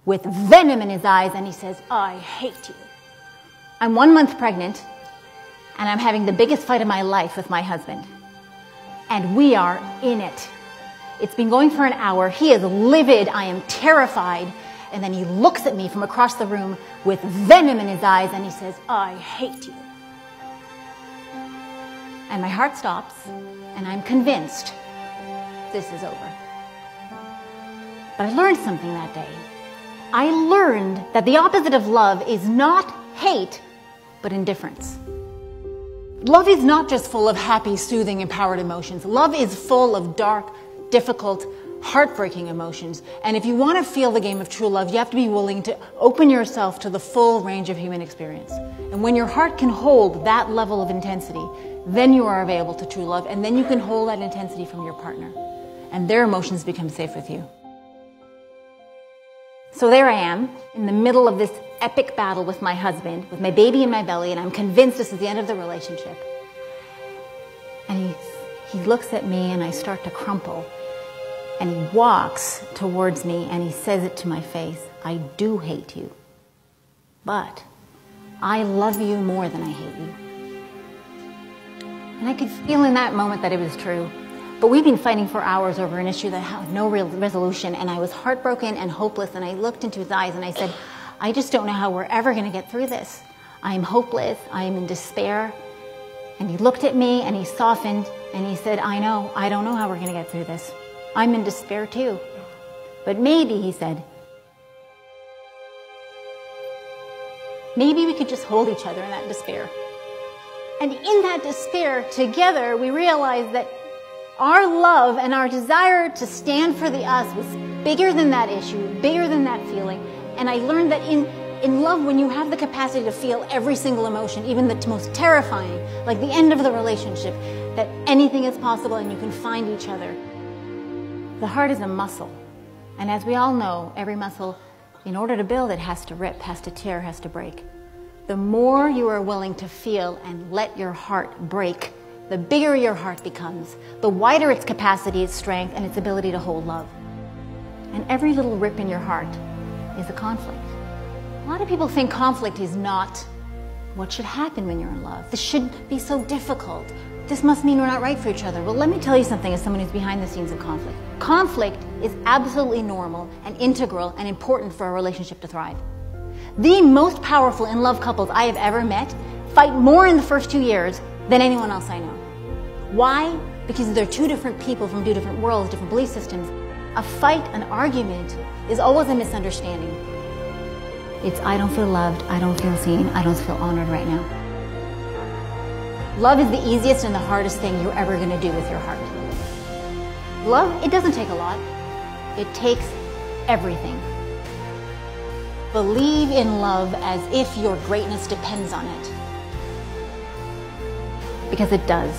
with venom in his eyes, and he says, "I hate you." I'm 1 month pregnant, and I'm having the biggest fight of my life with my husband. And we are in it. It's been going for an hour. He is livid. I am terrified. And then he looks at me from across the room with venom in his eyes, and he says, "I hate you." And my heart stops, and I'm convinced this is over. But I learned something that day. I learned that the opposite of love is not hate, but indifference. Love is not just full of happy, soothing, empowered emotions. Love is full of dark, difficult, heartbreaking emotions. And if you want to feel the game of true love, you have to be willing to open yourself to the full range of human experience. And when your heart can hold that level of intensity, then you are available to true love, and then you can hold that intensity from your partner, and their emotions become safe with you. So there I am, in the middle of this epic battle with my husband, with my baby in my belly, and I'm convinced this is the end of the relationship. And he looks at me, and I start to crumple. And he walks towards me, and he says it to my face, "I do hate you, but I love you more than I hate you." And I could feel in that moment that it was true. But we've been fighting for hours over an issue that had no real resolution, and I was heartbroken and hopeless, and I looked into his eyes and I said, "I just don't know how we're ever going to get through this. I am hopeless. I am in despair." And he looked at me and he softened and he said, "I know. I don't know how we're going to get through this. I'm in despair too. But maybe," he said, "maybe we could just hold each other in that despair." And in that despair, together, we realized that our love and our desire to stand for the us was bigger than that issue, bigger than that feeling. And I learned that in love, when you have the capacity to feel every single emotion, even the most terrifying, like the end of the relationship, that anything is possible and you can find each other. The heart is a muscle. And as we all know, every muscle, in order to build it, has to rip, has to tear, has to break. The more you are willing to feel and let your heart break, the bigger your heart becomes, the wider its capacity, its strength, and its ability to hold love. And every little rip in your heart is a conflict. A lot of people think conflict is not what should happen when you're in love. This should be so difficult. This must mean we're not right for each other. Well, let me tell you something as someone who's behind the scenes of conflict. Conflict is absolutely normal and integral and important for a relationship to thrive. The most powerful in-love couples I have ever met fight more in the first 2 years than anyone else I know. Why? Because they're two different people from two different worlds, different belief systems. A fight, an argument, is always a misunderstanding. It's, "I don't feel loved, I don't feel seen, I don't feel honored right now." Love is the easiest and the hardest thing you're ever going to do with your heart. Love, it doesn't take a lot. It takes everything. Believe in love as if your greatness depends on it. Because it does.